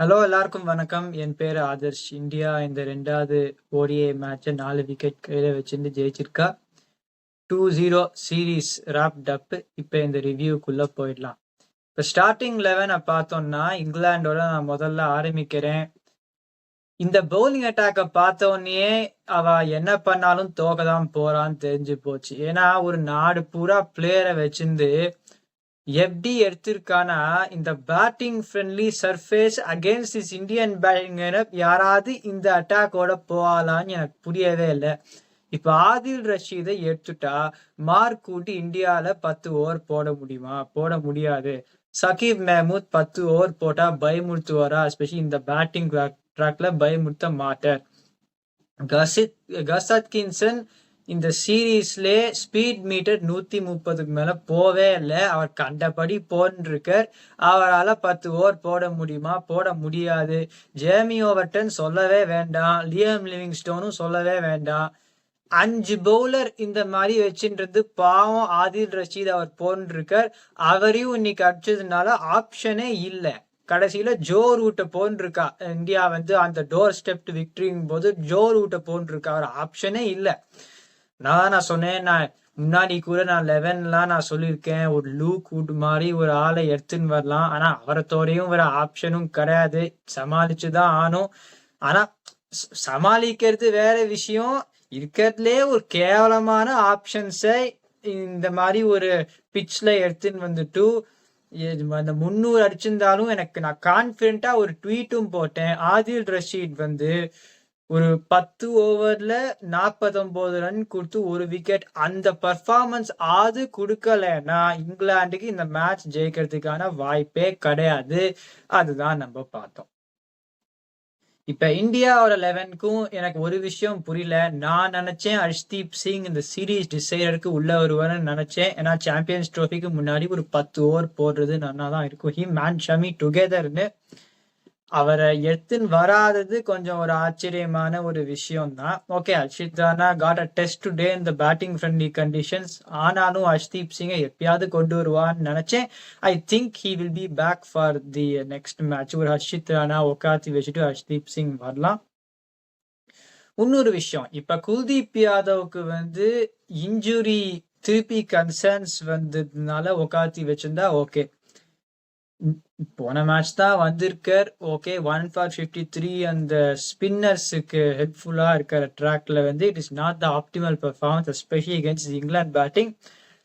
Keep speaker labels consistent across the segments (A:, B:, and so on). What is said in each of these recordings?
A: Hello எல்லாருக்கும் வணக்கம். என் பேர் ஆதர்ஷ். இந்தியா இந்த ரெண்டாவது ஓடிஐ மேட்சை 4 விக்கெட் கையில் வச்சிருந்து ஜெயிச்சிருக்கா. 2-0 சீரீஸ் ராப்ட் அப். இப்போ இந்த ரிவ்யூக்குள்ளே போயிடலாம். இப்போ ஸ்டார்டிங் 11 பார்த்தோம்னா இங்கிலாண்டோட நான் முதல்ல ஆரம்பிக்கிறேன். இந்த பவுலிங் அட்டாக்கை பார்த்த உடனே அவ என்ன பண்ணாலும் தோக்கதான் போறான்னு தெரிஞ்சு போச்சு. ஏன்னா ஒரு நாடு பூரா பிளேயரை வச்சிருந்து எப்படி எடுத்திருக்கானா, இந்த batting friendly surface against this Indian batting யாராவது இந்த அட்டாக்கோட போகலான்னு எனக்கு புரியவே இல்லை. இப்ப ஆதில் ரஷீதை எடுத்துட்டா மார்க் கூட்டி இந்தியால 10 ஓவர் போட முடியுமா? போட முடியாது. சகீப் மெஹமூத் 10 ஓவர் போட்டா பயமுறுத்துவாரா? எஸ்பெஷலி இந்த பேட்டிங் ட்ராக்ல பயமுறுத்த மாட்டார். கஸ் அட்கின்சன் இந்த சீரீஸ்லே ஸ்பீட் மீட்டர் 130க்கு மேல போவே இல்லை. அவர் கண்டபடி போன்றிருக்கார். அவரால் 10 ஓவர் போட முடியுமா? போட முடியாது. ஜேமி ஓவர்டன் சொல்லவே வேண்டாம். லியம் லிவிங்ஸ்டோனும் சொல்லவே வேண்டாம். 5 பவுலர் இந்த மாதிரி வச்சுன்றது பாவம். ஆதில் ரஷீத் அவர் போன்றிருக்கார். அவரையும் இன்னைக்கு அடிச்சதுனால ஆப்ஷனே இல்லை. கடைசியில ஜோ ரூட்டை போன்றிருக்கா. இந்தியா அந்த டோர் ஸ்டெப் விக்டரிங் போது ஜோ ரூட்டை போன்றிருக்கா. அவர் ஆப்ஷனே இல்லை. நான் சொன்னேன், நான் முன்னாடி கூட நான் 11லாம் நான் சொல்லியிருக்கேன், ஒரு லூக் வுட் மாதிரி ஒரு ஆளை எடுத்துன்னு வரலாம். ஆனா அவரத்தோடையும் வேற ஆப்ஷனும் கிடையாது. சமாளிச்சுதான் ஆனும். ஆனா சமாளிக்கிறது வேற விஷயம். இருக்கிறதுலே ஒரு கேவலமான ஆப்ஷன்ஸை இந்த மாதிரி ஒரு பிட்ச்ல எடுத்துன்னு வந்துட்டு அந்த 300 அடிச்சிருந்தாலும் நான் கான்பிடண்டா ஒரு ட்வீட்டும் போட்டேன். ஆதில் ரஷீத் ஒரு 10 ஓவர்ல 49 ரன் கொடுத்து ஒரு விக்கெட். அந்த பர்ஃபார்மன்ஸ் கொடுக்கலன்னா இங்கிலாந்துக்கு இந்த மேட்ச் ஜெயிக்கிறதுக்கான வாய்ப்பே கிடையாது. அதுதான் நம்ம பார்த்தோம். இப்ப இந்தியாவோட 11க்கும் எனக்கு ஒரு விஷயம் புரியல. நான் நினைச்சேன் ஹர்ஷ்தீப் சிங் இந்த சீரீஸ் டிசைடருக்கு உள்ள வருவார்னு நினைச்சேன். ஏன்னா சாம்பியன்ஸ் ட்ரோஃபிக்கு முன்னாடி ஒரு 10 ஓவர் போடுறது நல்லா தான் இருக்கும். ஹிம் அண்ட் ஷமி டுகெதர்னு அவரை எடுத்துன்னு வராதது கொஞ்சம் ஒரு ஆச்சரியமான ஒரு விஷயம் தான். Okay, Harshit Rana got a test today இந்த பேட்டிங் ஃப்ரெண்ட்லி கண்டிஷன்ஸ். ஆனாலும் ஹர்ஷ்தீப் சிங்கை எப்பயாவது கொண்டு வருவான்னு நினைச்சேன். I think he will be back for the next match. ஒரு ஹர்ஷித் ராணா உட்காத்தி வச்சுட்டு ஹர்ஷ்தீப் சிங் வரலாம். இன்னொரு விஷயம், இப்ப குல்தீப் யாதவுக்கு இன்ஜுரி திருப்பி கன்சர்ன்ஸ் வந்ததுனால உட்காத்தி வச்சிருந்தா ஓகே. போன மேட்ச் தான் வந்திருக்கார். ஓகே, 1 for 53 அந்த ஸ்பின்னர்ஸுக்கு ஹெல்ப்ஃபுல்லா இருக்கிற ட்ராக்ல it is not the optimal performance especially against England batting.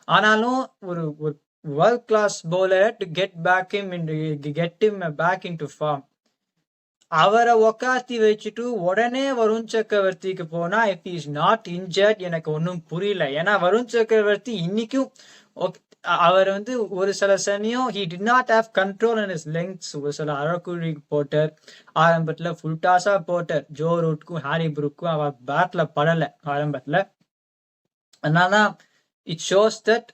A: ஆனாலும் ஒரு world class bowler to get him back into form. அவரை உக்காத்தி வச்சுட்டு உடனே வருண் சக்கரவர்த்திக்கு போனா இஃப் இஸ் நாட் இன்ஜர்ட் எனக்கு ஒன்றும் புரியல. ஏன்னா வருண் சக்கரவர்த்தி இன்னைக்கும் அவர் ஒரு சில சமயம் he did not have control on his lengths. ஒரு சில அறக்குழி போட்டார். ஆரம்பத்துல ஃபுல் டாஸா போட்டார். ஜோ ரூட்க்கும் ஹாரி புரூக்கும் அவர் பேட்ல படல ஆரம்பத்துல. அதனாலதான் it shows that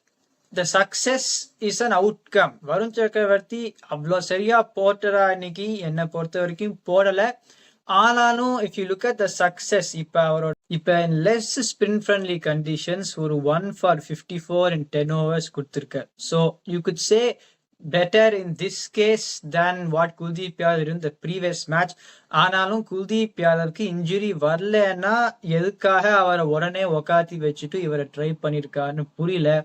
A: the success is an outcome. Varun சக்கரவர்த்தி அவ்வளோ சரியா போட்டரா இன்னைக்கு என்னை பொறுத்த வரைக்கும் போடல. ஆனாலும் if you look at the success, இப்ப in less spin friendly conditions ஒரு 1 for 54 in 10 overs கொடுத்திருக்கார். So you could say better in this case than what Kuldeep Yadav in the previous match. ஆனாலும் குல்தீப் யாதவ்க்கு இன்ஜுரி வரலன்னா எதுக்காக அவரை உடனே உக்காத்தி வச்சுட்டு இவரை ட்ரை பண்ணிருக்காருன்னு புரியல.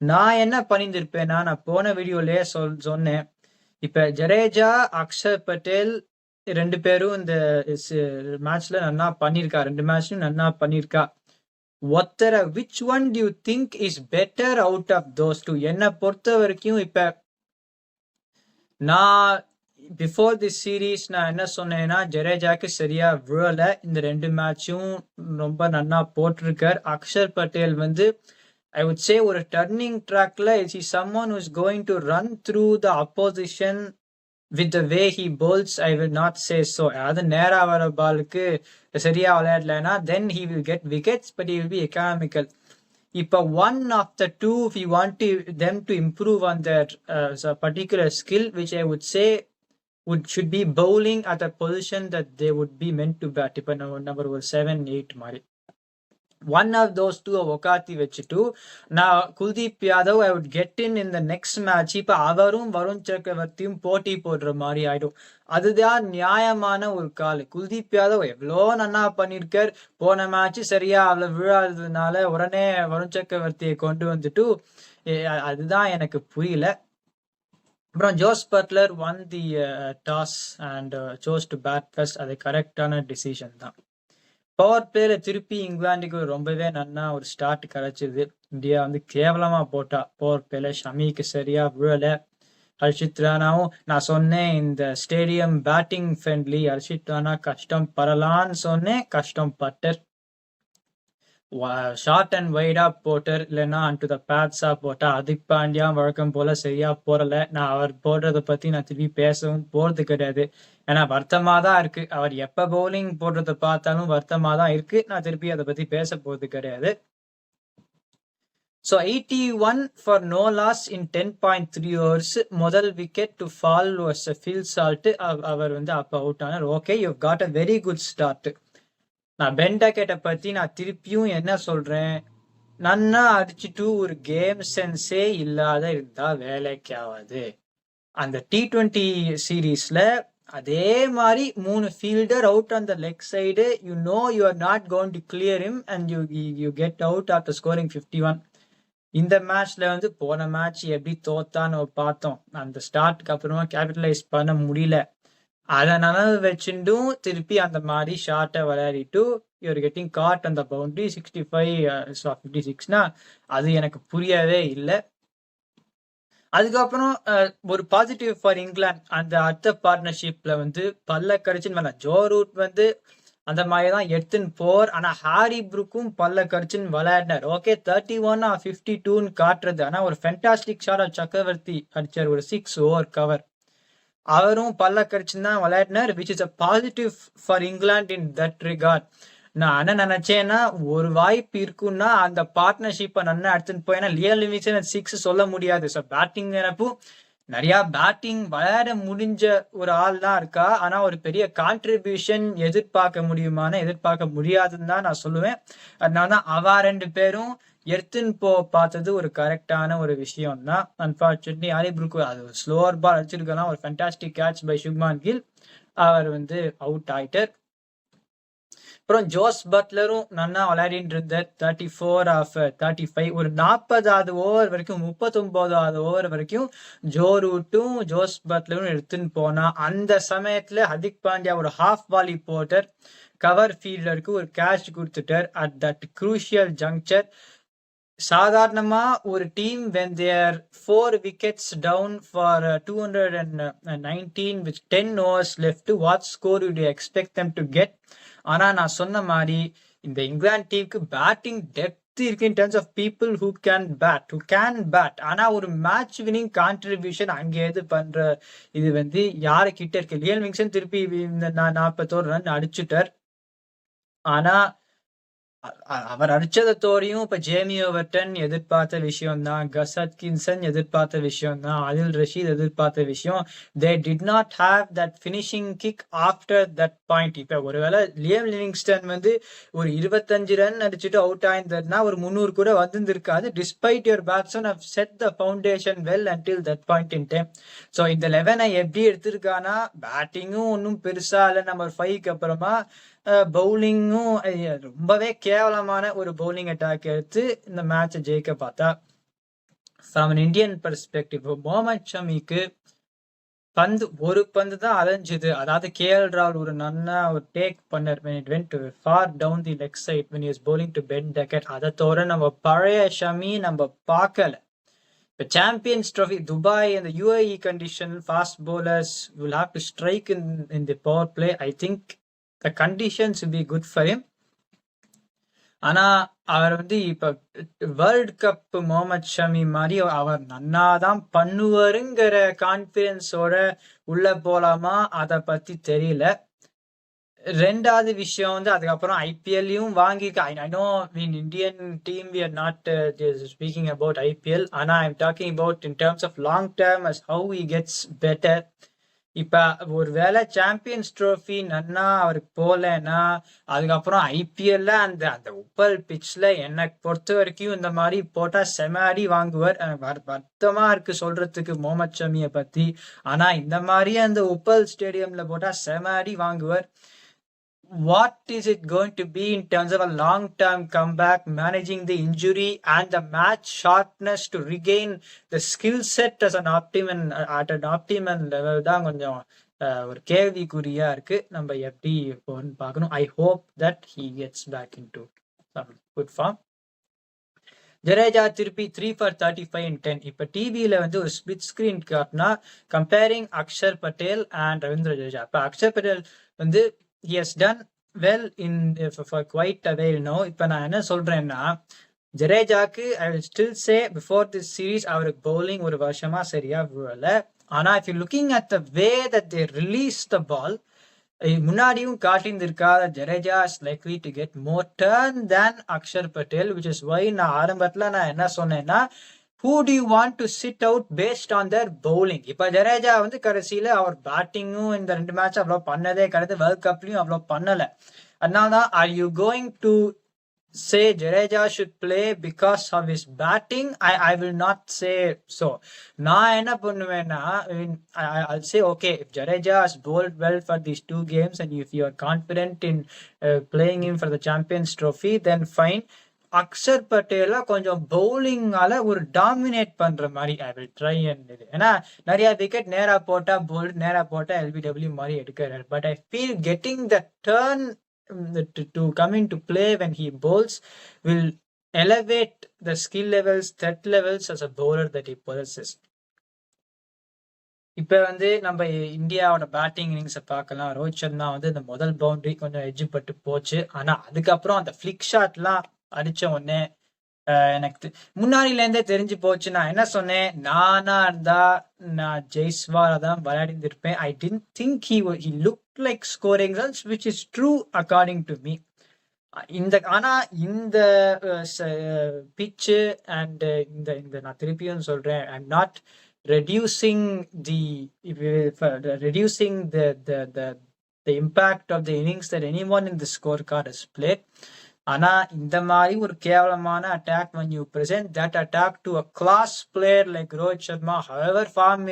A: நான் என்ன பண்ணியிருப்பேன்னா, நான் போன வீடியோலயே சொன்னேன். இப்ப ஜடேஜா, அக்ஷர் பட்டேல் 2 பேரும் இந்த மேட்ச்ல நல்லா பண்ணிருக்கா. 2 மேட்ச்லயும் நல்லா பண்ணிருக்கா. which one do you think is better out of those two? என்னை பொறுத்த வரைக்கும் இப்ப நான் பிஃபோர் தி சீரீஸ் நான் என்ன சொன்னேன்னா, ஜடேஜாக்கு சரியா விழல. இந்த 2 மேட்சும் ரொம்ப நல்லா போட்டிருக்கார். Axar Patel I would say ஒரு turning trackல is he someone who is going to run through the opposition with the way he bowls? I will not say so. அதாவது நேரா வர பாலுக்கு சரியா விளையாடலன்னா then he will get wickets, but he will be economical. இப்ப one of the two, if you want them to improve on their particular skill, which I would say should be bowling at a position that they would be meant to bat. இப்ப number 7, 8 மாதிரி. one of those two உக்காத்தி வச்சுட்டு நான் Kuldeep Yadav I would get in the next match. இப்ப அவரும் வருண் சக்கரவர்த்தியும் போட்டி போடுற மாதிரி ஆயிடும். அதுதான் நியாயமான ஒரு கால். குல்தீப் யாதவ் எவ்வளோ நன்னா பண்ணிருக்கார். போன மேட்ச் சரியா அவ்வளவு விழாததுனால உடனே வருண் சக்கரவர்த்தியை கொண்டு வந்துட்டு அதுதான் எனக்கு புரியல. அப்புறம் Jos Buttler won the toss and chose to bat first. அது கரெக்டான டிசிஷன் தான். பவர் பிளேல திருப்பி இங்கிலாந்துக்கு ரொம்பவே நன்னா ஒரு ஸ்டார்ட் கிடைச்சது. இந்தியா வந்து கேவலமா போட்டா பவர் பிளேல. ஷமிக்கு சரியா விழல. ஹர்ஷித் ராணாவும் நான் சொன்னேன் இந்த stadium batting friendly, Harshit Rana கஷ்டம் படலான்னு சொன்னேன், கஷ்டம் பட்டர். ஷார்ட் அண்ட் வைடா போட்டர், இல்லைன்னா அன்டு த பேட்ஸா போட்டா. ஹர்திக் பாண்டியா வழக்கம் போல சரியா போடல. நான் அவர் போடுறத பத்தி நான் திருப்பி பேசவும் போறது கிடையாது. ஏன்னா வருத்தமா தான் இருக்கு. அவர் எப்ப பவுலிங் போடுறத பார்த்தாலும் வருத்தமா தான் இருக்கு. நான் திருப்பி அதை பத்தி பேச போறது கிடையாது. So 81 for no loss in 10.3 overs. முதல் wicket to fall was Phil Salt. அவர் வந்து அப்ப அவுட் ஆனார். Okay, you got a very good start. நான் பென் டக்கெட்டை பத்தி நான் திருப்பியும் என்ன சொல்றேன், நன்னா அடிச்சுட்டு ஒரு கேம் சென்ஸே இல்லாத இருந்தா வேலைக்கு ஆகாது. அந்த T20 சீரீஸ்ல அதே மாதிரி 3 fielder out on the leg side. You know you are not going to clear him and you get out after scoring 51. இந்த மேட்ச்ல வந்து போன மேட்ச் எப்படி தோத்தான்னு பார்த்தோம். அந்த ஸ்டார்ட்க்கு அப்புறமா கேபிட்டலைஸ் பண்ண முடியல. அதை நனவு வச்சுட்டும் திருப்பி அந்த மாதிரி ஷார்ட்டை விளையாடிட்டு யூஆர் கெட்டிங் காட் அந்த பவுண்டரி 65 56னா அது எனக்கு புரியவே இல்லை. அதுக்கப்புறம் ஒரு பாசிட்டிவ் ஃபார் இங்கிலாந்து. அந்த அடுத்த பார்ட்னர்ஷிப்ல வந்து பல்ல கடிச்சுன்னு வேணாம். ஜோ ரூட் வந்து அந்த மாதிரி தான் எடுத்துன்னு போர். ஆனா ஹாரி புரூக்கும் பல்ல கடிச்சுன்னு விளையாடினார். ஓகே, 31 or 52ன்னு காட்டுறது. ஆனா ஒரு ஃபென்டாஸ்டிக் ஷாட் சக்கரவர்த்தி அடிச்சார், ஒரு 6 ஓவர் கவர். அவரும் பல்ல கடிச்சுன்னு தான் விளையாடினார், which is a positive for England in that regard. நான் என்ன நினைச்சேன்னா ஒரு வாய்ப்பு இருக்குன்னா அந்த பார்ட்னர்ஷிப்பை நல்லா எடுத்துன்னு போய், ஏன்னா லியல் லிவிங்ஸ்டன் 6 சொல்ல முடியாது. ஸோ பேட்டிங் நினைப்பு நிறைய பேட்டிங் விளையாட முடிஞ்ச ஒரு ஆள் தான் இருக்கா. ஆனா ஒரு பெரிய கான்ட்ரிபியூஷன் எதிர்பார்க்க எதிர்பார்க்க முடியாதுன்னு தான் நான் சொல்லுவேன். அதனாலதான் அவ 2 பேரும் எடுத்துன்னு பார்த்தது ஒரு கரெக்டான ஒரு விஷயம் தான். அன்பார்ச்சுனேட்லி ஹாரி புரூக் அது ஸ்லோவர் பால் அடிச்சிருக்கலாம். ஒரு fantastic catch by Shubman Gill. அவர் வந்து அவுட் ஆயிட்டார். அப்புறம் ஜோஸ் பட்லரும் நன்னா விளையாடிட்டு இருந்தார். 34 ஆஃப் 35. ஒரு 40வது ஓவர் வரைக்கும் 39வது ஓவர் வரைக்கும் ஜோ ரூட்டும் ஜோஸ் பட்லரும் எடுத்துன்னு போனா, அந்த சமயத்துல ஹர்திக் பாண்டியா ஒரு ஹாஃப் வாலி போட்டர் கவர் ஃபீல்டருக்கு ஒரு கேட்ச் கொடுத்துட்டார் அட் தட் குரூஷியல் ஜங்க்சர். சாதாரணமா ஒரு team when they are 4 wickets down for 219 with 10 overs left, what score would you expect them to get? ஆனா நான் சொன்ன மாதிரி இந்த இங்கிலாந்து டீமுக்கு பேட்டிங் டெப்த் இருக்கு in terms of people who can bat. ஆனா ஒரு மேட்ச் வினிங் கான்ட்ரிபியூஷன் அங்கே எது பண்ற இது வந்து யாரு கிட்ட இருக்கு. லியல் லிவிங்ஸ்டன் திருப்பி 41 ரன் அடிச்சுட்டார். ஆனா அவர் அடிச்சதை தோறியும் இப்ப ஜேமி ஓவர்டன் எதிர்பார்த்த விஷயம் தான், கஸ் ஹட்கின்சன் எதிர்பார்த்த விஷயம் தான், ஆதில் ரஷீத் எதிர்பார்த்த விஷயம். They did not have that finishing kick after that point. இப்ப ஒருவேளை லியம் லிவிங்ஸ்டன் வந்து ஒரு 25 ரன் அடிச்சுட்டு அவுட் ஆயிருந்ததுன்னா ஒரு 300 கூட வந்திருக்காது. Despite your batsman have set the foundation well until that point in time. So இந்த 11 எப்படி எடுத்திருக்கானா, பேட்டிங்கும் ஒன்றும் பெருசா இல்லை. நம்பர் 5க்கு அப்புறமா பவுலிங்கும் ரொம்பவே கேவலமான ஒரு பவுலிங் அட்டாக் எடுத்து இந்த மேட்சை ஜெயிக்க பார்த்தா. ஃப்ரம் இந்தியன் பெர்ஸ்பெக்டிவ் முகமது ஷமிக்கு ஒரு பந்து தான் அலைஞ்சுது. அதாவது KL ராகுல் ஒரு நன்னா ஒரு டேக் பண்ணார் when it went far down the leg side when he was bowling to Ben Duckett. அதை தவிர நம்ம பழைய ஷமி நம்ம பார்க்கல. இப்போ சாம்பியன்ஸ் ட்ரோஃபி துபாய் அந்த UAE condition fast bowlers will have to strike in the power play. I think the conditions will be good for him. ஆனா அவர் வந்து இப்ப வேர்ல்ட் கப் முகமது ஷமி மாதிரி அவர் நன்னாதான் பண்ணுவாருங்கிற கான்பிடன்ஸோட உள்ள போலாமா அதை பத்தி தெரியல. ரெண்டாவது விஷயம் வந்து அதுக்கப்புறம் IPL-யும் வாங்கியிருக்க. I know in Indian team we are not speaking about IPL. ஆனா I'm talking about in terms of long term as how he gets better. இப்ப ஒருவேளை சாம்பியன்ஸ் ட்ரோஃபி நன்னா அவருக்கு போலன்னா அதுக்கப்புறம் ஐபிஎல்ல அந்த அந்த உப்பல் பிச்ல என்னை பொறுத்த வரைக்கும் இந்த மாதிரி போட்டா செம அடி வாங்குவார். வருத்தமா இருக்கு சொல்றதுக்கு முகமது ஷமியை பத்தி. ஆனா இந்த மாதிரி அந்த உப்பல் ஸ்டேடியம்ல போட்டா செம அடி வாங்குவார். What is it going to be in terms of a long-term comeback, managing the injury and the match sharpness to regain the skill set as an at an optimal level தான் கொஞ்சம் ஒரு கேள்விக்குறியா இருக்கு. நம்ம எப்படி போன்னு பார்க்கணும். I hope that he gets back into some good form. Jadeja திருப்பி 3 for 35 in 10. இப்ப டிவியில வந்து ஒரு ஸ்பிளிட் ஸ்கிரீன் காட்டினா கம்பேரிங் அக்ஷர் பட்டேல் அண்ட் ரவீந்திர ஜடேஜா. இப்ப அக்ஷர் பட்டேல் வந்து he has done well in for quite a while now. இப்ப நான் என்ன சொல்றேன்னா ஜடேஜாக்கு I will still say before this series அவருக்கு பவுலிங் ஒரு வருஷமா சரியா விழல. ஆனா if you looking at the way that they release the ball, முன்னாடியும் காட்டியிருந்திருக்காத Jadeja is likely to get more turn than Akshar Patel, which is why நான் ஆரம்பத்துல நான் என்ன சொன்னேன்னா who do you want to sit out based on their bowling. இப்ப ஜடேஜா வந்து கடைசியில அவர் பேட்டிங்கும் இந்த 2 மேட்ச் அவ்வளவு பண்ணதே கிடையாது, வேர்ல்ட் கப்லயும் அவ்வளவு பண்ணல. அதனாலதான் are you going to say Jadeja should play because of his batting? I will not say so. நான் என்ன பண்ணுவேன்னா I'll say okay, if Jadeja has bowled well for these 2 games and if you are confident in playing him for the Champions Trophy, then fine. Axar பட்டேல கொஞ்சம் பவுலிங்கால ஒரு dominate பண்ற மாதிரி I will try and ஏன்னா நிறைய wicket நேரா போட்டா bolt, நேரா போட்டா எல்பிடபிள்யூ மாதிரி எடுக்கிறார். But I feel getting the turn to come into play when he bowls will elevate the skill levels, threat levels as a bowler that he possesses. இப்ப வந்து நம்ம இந்தியாவோட பேட்டிங் இன்னிங்ஸை பார்க்கலாம். ரோஹித் சர்மா வந்து இந்த முதல் பவுண்டரி கொஞ்சம் எஜ்ஜு பட்டு போச்சு. ஆனா அதுக்கப்புறம் அந்த ஃபிளிக் ஷாட்லாம் அடிச்ச உடனே எனக்கு முன்னாடில இருந்தே தெரிஞ்சு போச்சு. நான் என்ன சொன்னேன், நானா இருந்தா நான் ஜெய்ஸ்வால தான் விளையாடிருப்பேன். I tend think he looked like scoring runs, which is true according to me. ஆனா இந்த பிச்சு அண்ட் இந்த நான் திருப்பியும் சொல்றேன், I am not reducing the impact of the innings that anyone in the scorecard has played. ஆனா இந்த மாதிரி ஒரு கேவலமான attack when you present that attack to a class player like Rohit Sharma, however form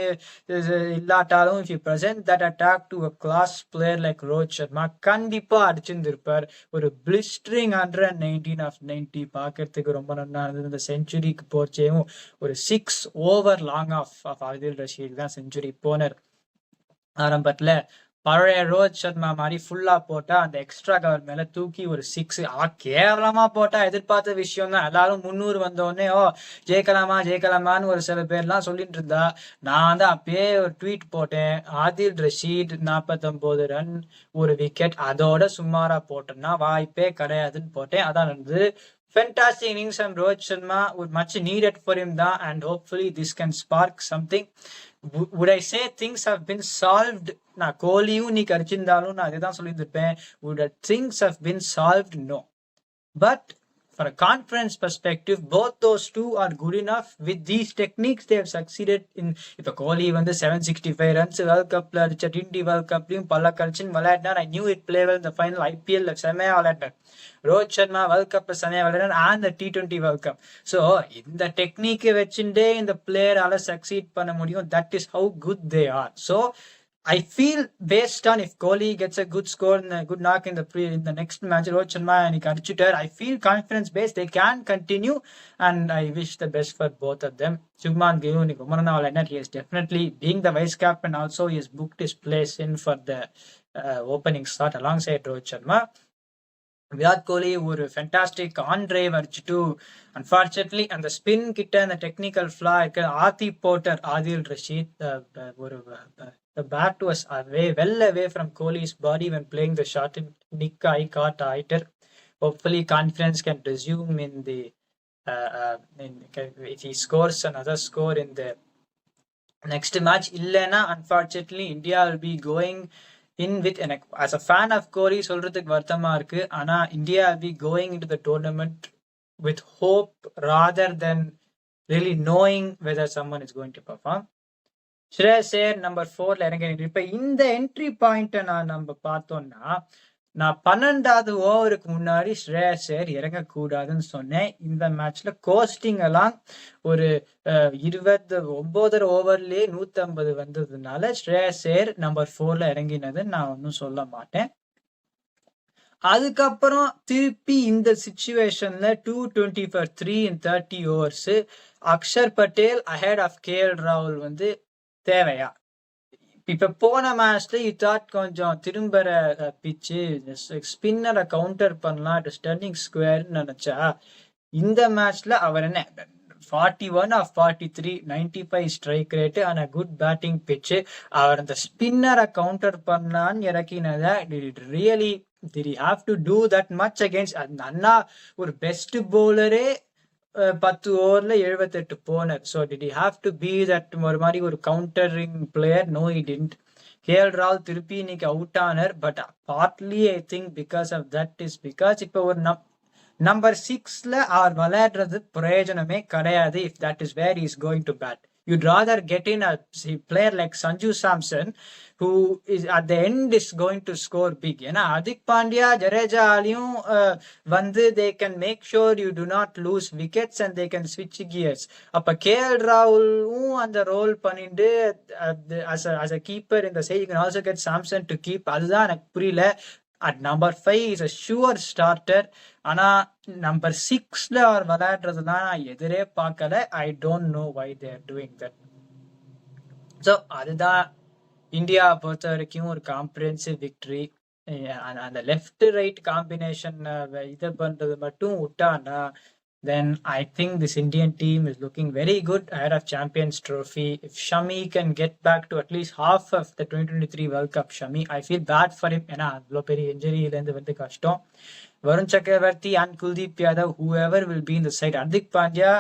A: இல்லாட்டாலும் if you present that attack to a class player like Rohit Sharma, கண்டிப்பா அடிச்சிருந்திருப்பார். ஒரு blistering 119 of 90 பார்க்கறதுக்கு ரொம்ப நல்லா இருந்தது. இந்த செஞ்சுரிக்கு போச்சேவும் ஒரு 6 over long off Adil Rashid தான் செஞ்சுரி போனர். ஆரம்பத்துல பழைய ரோஹித் சர்மா மாதிரி ஃபுல்லா போட்டா அந்த எக்ஸ்ட்ரா கவர் மேல தூக்கி ஒரு 6 கேவலமா போட்டா எதிர்பார்த்த விஷயம் தான். எல்லாரும் 300 வந்தோடனே ஜெயிக்கலாமான்னு ஒரு சில பேர்லாம் சொல்லிட்டு இருந்தா. நான் தான் அப்பயே ஒரு ட்வீட் போட்டேன், ஆதில் ரஷீத் 49 ரன் ஒரு விக்கெட் அதோட சுமாரா போட்டேன்னா வாய்ப்பே கிடையாதுன்னு போட்டேன். அதான் இருந்தது. Fantastic innings from Rohit Sharma, much needed for him da, and hopefully this can spark something. Would I say things have been solved? நான் கோலியும் நீ கடிச்சிருந்தாலும் நான் அதுதான் சொல்லியிருப்பேன். Would things have been solved? No. But for a conference perspective, both those two are good enough. With these techniques, they have succeeded in. இப்ப கோலி வந்து 765 runs world கப்ல அடிச்ச T20 வேர்ல்ட் கப்லயும் பல கடிச்சின்னு விளையாடினார். I knew it play well in the final. IPL செமையா விளையாடினார். Rohit Sharma world கப்ல செமையா விளையாடினார் and the T20 world cup. So இந்த டெக்னிக்கை வச்சுட்டே இந்த பிளேயரால சக்சீட் பண்ண முடியும். That is how good they are. So I feel based on if Kohli gets a good score and a good knock in the next match, Rohit Sharma and Karchuter, I feel confidence based they can continue, and I wish the best for both of them. Shubman Gill, he is definitely being the vice captain. Also, he has booked his place in for the opening slot alongside Rohit Sharma. Virat Kohli ஒரு fantastic on drive அடிச்சுட்டு unfortunately அந்த spin கிட்ட அந்த technical flaw இருக்க ஆதி போட்டர் ஆதில் ரஷீத் ஒரு the bat was well away from Kohli's body when playing the shot in Nick I caught tighter. Hopefully confidence can resume in the if he scores another score in the next match. Illena unfortunately India will be going in with as a fan of Kohli சொல்றதுக்கு வருத்தமா இருக்கு. ஆனா India will be going into the tournament with hope rather than really knowing whether someone is going to perform. Shreyas Iyer number 4ல இறங்கி. இப்ப இந்த entry பாயிண்ட்டை நம்ம பார்த்தோம்னா, நான் 12வது ஓவருக்கு முன்னாடி ஸ்ரேயஸ் ஐயர் இறங்கக்கூடாதுன்னு சொன்னேன். இந்த மேட்ச்ல கோஸ்டிங் எல்லாம் ஒரு 29 ஓவர்லயே 150 வந்ததுனால ஸ்ரேயஸ் ஐயர் நம்பர் 4ல இறங்கினது நான் ஒன்றும் சொல்ல மாட்டேன். அதுக்கப்புறம் திருப்பி இந்த சிச்சுவேஷன்ல 220 for 3 in 30 overs Axar Patel ahead of KL ராகுல் வந்து தேவையா? இப்ப போன மேட்ச்ல யூ தாட் கொஞ்சம் திரும்பற பிச்சு ஸ்பின்னரை கவுண்டர் பண்ணலாம் ஸ்டர்னிங் ஸ்கொயர்னு நினைச்சா, இந்த மேட்ச்ல அவர் என்ன 41 of 43 95 ஸ்ட்ரைக் ரேட் ஆன குட் பேட்டிங் பிச்சு, அவர் அந்த ஸ்பின்னரை கவுண்டர் பண்ணலான்னு இறக்கினதை really did he have to do that much against அண்ணா ஒரு பெஸ்ட் பவுலரே 10 ஓவர்ல 78 போனர். So did he have to be that ஒரு மாதிரி ஒரு countering player? No he didn't. KL ராகுல் திருப்பி இன்னைக்கு அவுட் ஆனர். But partly I think because of that is because இப்போ ஒரு நம்பர் 6ல அவர் விளையாடுறது பிரயோஜனமே கிடையாது. If that is where is going to bat, you'd rather get in a player like Sanju Samson who is at the end is going to score big. ஏன்னா ஹர்திக் பாண்டியா ஜடேஜா ஆலியும் வந்து they can make sure you do not lose wickets and they can switch gears. அப்ப KL ராகுலும் அந்த role பண்ணிட்டு as a keeper in the say you can also get Samson to keep. அதுதான் எனக்கு புரியல. At number 5 is a sure starter. ஆனா number 6ல அவர் விளையாடுறதுதான் நான் எதிரே பார்க்கல. I don't know why they're doing that. So அதுதான் இந்தியா பொறுத்த வரைக்கும் ஒரு காம்ப்ரிஹென்சிவ் விக்டரி. அந்த லெஃப்ட் ரைட் காம்பினேஷன் இது பண்றது மட்டும் விட்டானா, then I think this Indian team is looking very good ahead of Champions Trophy. If Shami can get back to at least half of the 2023 World Cup, Shami, I feel bad for him. ஏன்னா அவ்வளோ பெரிய இன்ஜுரியிலேருந்து வந்து கஷ்டம். வருண் சக்கரவர்த்தி and Kuldeep Yadav whoever will be in the side. Hardik Pandya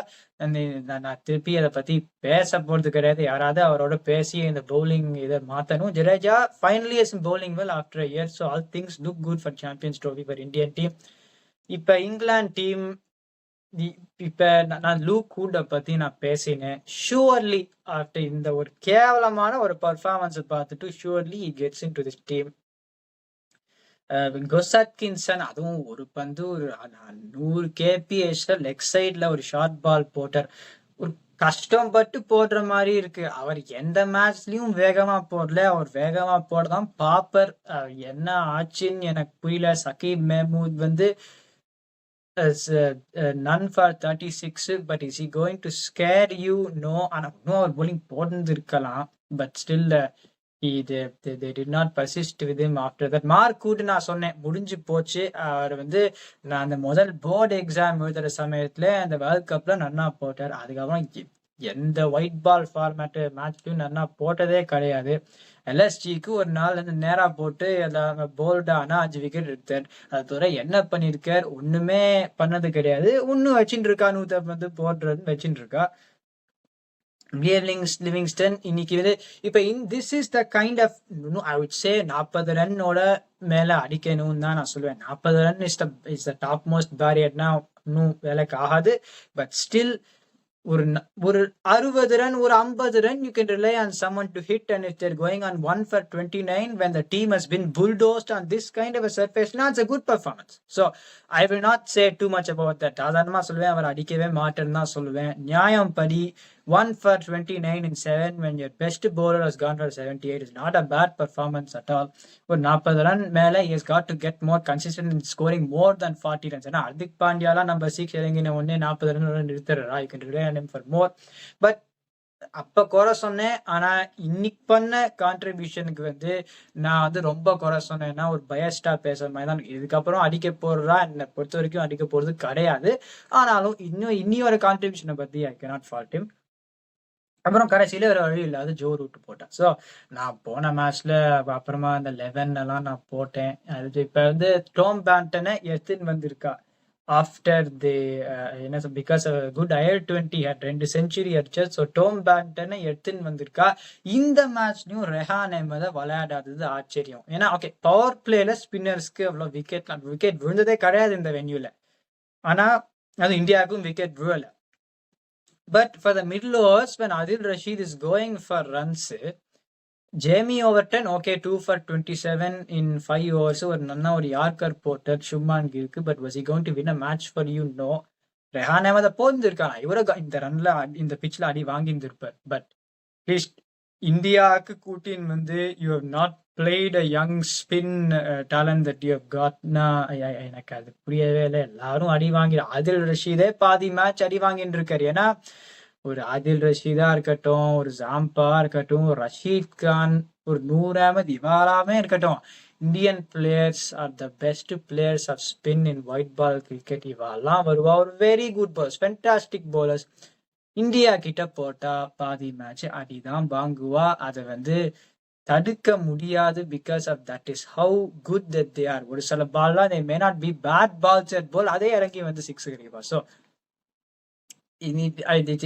A: நான் திருப்பி அதை பத்தி பேச போறது கிடையாது. யாராவது அவரோட பேசி இந்த பவுலிங் இதை மாத்தணும். Jadeja finally is bowling well after a year, so all things look good for Champions Trophy for Indian team. இப்ப இங்கிலாந்து டீம், இப்ப நான் லூக் ஹூட பத்தி நான் பேசினேன். ஷுவர்லி ஆஃப்டர் இந்த ஒரு கேவலமான ஒரு பர்ஃபார்மன்ஸ் பார்த்துட்டு surely he gets into this team. கொசாட்கின்சன் அதுவும் ஒரு பந்து ஒரு 100 kph லெக் சைட்ல ஒரு ஷார்ட் பால் போட்டார். ஒரு கஷ்டப்பட்டு போடுற மாதிரி இருக்கு. அவர் எந்த மேட்ச்லயும் வேகமா போடல. அவர் வேகமா போடதான் பாப்பர். என்ன ஆச்சுன்னு எனக்கு புரியல. சகீப் மெஹமூத் வந்து none for 36, but is he going to scare you? No. ஆனா இன்னும் அவர் bowling போட்டு இருக்கலாம். But still they did not persist with him after that. Mark கூட்டு நான் சொன்னேன் முடிஞ்சு போச்சு. அவர் வந்து நான் அந்த முதல் போர்டு எக்ஸாம் எழுதுற சமயத்துல அந்த வேர்ல்ட் கப்ல நன்னா போட்டார். அதுக்கப்புறம் எந்த ஒயிட் பால் ஃபார்மேட் மேட்ச்லயும் நன்னா போட்டதே கிடையாது. எல்எஸ்ஜிக்கு ஒரு நாள் வந்து நேரா போட்டு போல்டா ஆனா 5 விக்கெட் எடுத்தார். அது தவிர என்ன பண்ணிருக்கார்? ஒண்ணுமே பண்ணது கிடையாது. ஒன்னும் வச்சுட்டு இருக்கா, 150 போடுறது வச்சுட்டு இருக்கா. லிவிங்ஸ்டன் இன்னைக்கு வந்து இப்ப this is the kind of I would say 40 ரன்னோட மேல அடிக்கணும்னு தான் நான் சொல்லுவேன். 40 run is the top most பேரியர்னா இன்னும் வேலைக்கு ஆகாது. பட் ஸ்டில் ஒரு 60 ரன் ஒரு 50 run you can rely on someone to hit, and if they're going on 1 for 29 when the team has been bulldozed on this kind of a surface, now it's a good performance. So I will not say too much about that. சாதாரணமா சொல்லுவேன் அவர் அடிக்கவே மாட்டேன்னு தான் சொல்லுவேன். நியாயம் படி 1 for 29 in 7 when your best bowler has gone for 78 is not a bad performance at all. ஒரு 40 run மேல he has got to get more consistent in scoring more than 40 runs. ஏன்னா ஹர்திக் பாண்டியாலாம் நம்பர் 6 இறங்கின உடனே 40 ரன் நிறுத்துறா. You can rely on him for more. But அப்ப குறை சொன்னேன். ஆனா இன்னைக்கு பண்ண கான்ட்ரிபியூஷனுக்கு வந்து நான் வந்து ரொம்ப குறை சொன்னேன்னா ஒரு பயஸ்டா பேசுற மாதிரி தான். இதுக்கப்புறம் அடிக்க போறதா என்னை பொறுத்த வரைக்கும் அடிக்க போறது கிடையாது. ஆனாலும் இன்னும் ஒரு கான்ட்ரிபியூஷனை பத்தி ஐ cannot fault him. அப்புறம் கடைசியில வேற வழி இல்லாத ஜோ ரூட் போட்டேன். ஸோ நான் போன மேட்ச்ல அப்புறமா அந்த 11 எல்லாம் நான் போட்டேன். அது இப்ப வந்து டோம் பேண்டனை எடுத்துன்னு வந்திருக்கா ஆஃப்டர் தி என்ன because good IL-20 had 2 century அடிச்சது. ஸோ டோம் பேண்டனை எடுத்துன்னு வந்திருக்கா. இந்த மேட்ச்லயும் ரெஹான் அஹ்மதை விளையாடாதது ஆச்சரியம். ஏன்னா ஓகே பவர் பிளேல ஸ்பின்னர்ஸ்க்கு அவ்வளவு விக்கெட் விழுந்ததே கிடையாது இந்த வென்யூல. ஆனா அது இந்தியாவுக்கும் wicket விழல. But for the middle overs, when Adil Rashid is going for runs, Jamie Overton, okay, 2 for 27 in 5 overs. ஒரு நன்னா ஒரு யார்கர் போட்டார் சுப்மான் கில்க்கு. But was he going to win a match for you? No. Rehan Ahmed போந்திருக்கானா இவரை இந்த ரன்ல இந்த பிச்சில் அடி வாங்கியிருந்திருப்பார். பட் அட்லீஸ்ட் இந்தியாவுக்கு கூட்டின் வந்து you have not played a young spin talent that you have காட்னா எனக்கு அது புரியவே இல்லை. எல்லாரும் அடி வாங்கி ஆதில் ரஷீதே பாதி மேட்ச் அடி வாங்கிட்டு இருக்காரு. ஏன்னா ஒரு ஆதில் ரஷீதா இருக்கட்டும், ஒரு ஜாம்பா இருக்கட்டும், ஒரு ரஷீத் கான், ஒரு நூர் அஹமத், இவாலாமே இருக்கட்டும், Indian players are the best players of spin in white ball cricket. இவாலாம் வருவா ஒரு very good bowlers, fantastic bowlers. India கிட்ட போட்டா பாதி மேட்ச் அடிதான் வாங்குவா. அதை வந்து தடுக்க முடியாது. Because of that is how good that they are. ஒரு சில பால்லாம் they may not be bad balls at all, அதே இறங்கி வந்து சிக்ஸ் கிடைப்பா. So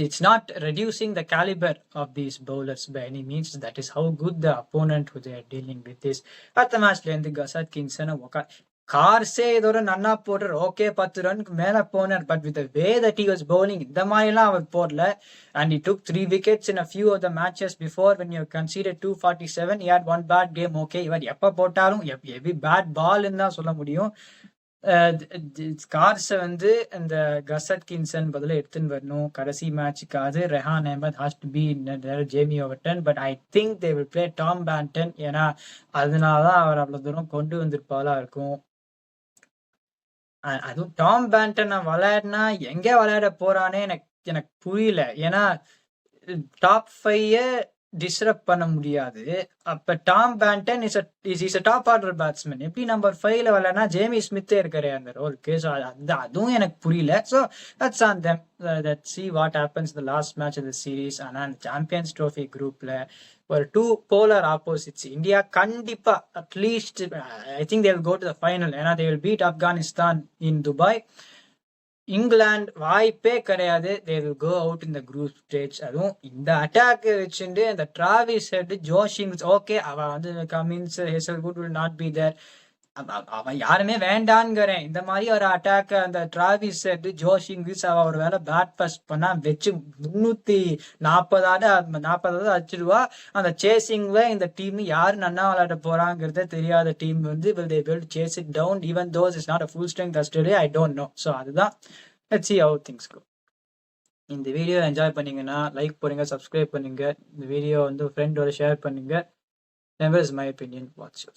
A: it's not reducing the caliber of these bowlers by any means. That is how good the opponent who they are dealing with is. அடுத்த மேட்ச்ல இருந்து கசாத் Kingston கார்ஸே ஏதோ ஒரு நன்னா போடுறார். ஓகே 10 ரனுக்கு மேல போனார். But with way that he was bowling இந்த மாதிரிலாம் அவர் போடல. And he took 3 wickets in a few of the matches before when you conceded 247. he had one bad game. Okay, இவர் எப்ப போட்டாலும் எவ்ரி பேட் பால்னு தான் சொல்ல முடியும். கார்ஸை வந்து இந்த கசட் கின்சன் பதில எடுத்துன்னு வரணும் கடைசி மேட்சுக்காவது. Rehan Ahmed has to be Jamie Overton. But I think they will play Tom Banton. ஏன்னா அதனாலதான் அவர் அவ்வளவு தூரம் கொண்டு வந்திருப்பாளா இருக்கும். அதுவும் டாம் பேண்டன் விளையாடினா எங்க விளையாட போறானே எனக்கு புரியல. ஏன்னா டாப் 5 டிஸ்டர்ப் பண்ண முடியாது. அப்ப Tom Banton is top order batsman. எப்படி நம்பர் 5ல விளையாடினா ஜேமி ஸ்மித்தே இருக்காரு அந்த ரோலுக்கு. ஸோ அதுவும் எனக்கு புரியல. So that's on them. Let's see what happens the last match of the series. ஆனா சாம்பியன்ஸ் ட்ரோஃபி குரூப்ல ஒரு 2 போலர் ஆப்போசிட்ஸ். இந்தியா கண்டிப்பா at least I think they will go to the final. ஏன்னா they will beat Afghanistan in Dubai. England வாய்ப்பே கிடையாது. They will go out in the group stage. அதுவும் இந்த attack வச்சுட்டு இந்த Travis Head, Josh Inglis, okay அவன் வந்து Cummins, Hazlewood will not be there. அவன் யாருமே வேண்டான்ங்கிறேன். இந்த மாதிரி ஒரு அட்டாக் அந்த டிராவிஸ் ஹெட், ஜோஷ் இங்கில்ஸ் அவன் ஒரு வேலை பேட் பஸ்ட் பண்ணா வச்சு 340 அடிச்சிடுவா. அந்த சேசிங்ல இந்த டீம் யாரு நன்னா விளையாட போறாங்கிறத தெரியாத டீம் வந்து will they will chase it down even though it's not a full strength Australia. I don't know. So அதுதான். Let's see how things go. இந்த வீடியோ என்ஜாய் பண்ணீங்கன்னா லைக் பண்ணுங்க, சப்ஸ்கிரைப் பண்ணுங்க. இந்த வீடியோ வந்து ஃப்ரெண்டோட ஷேர் பண்ணுங்க. Never is my opinion. What's yours?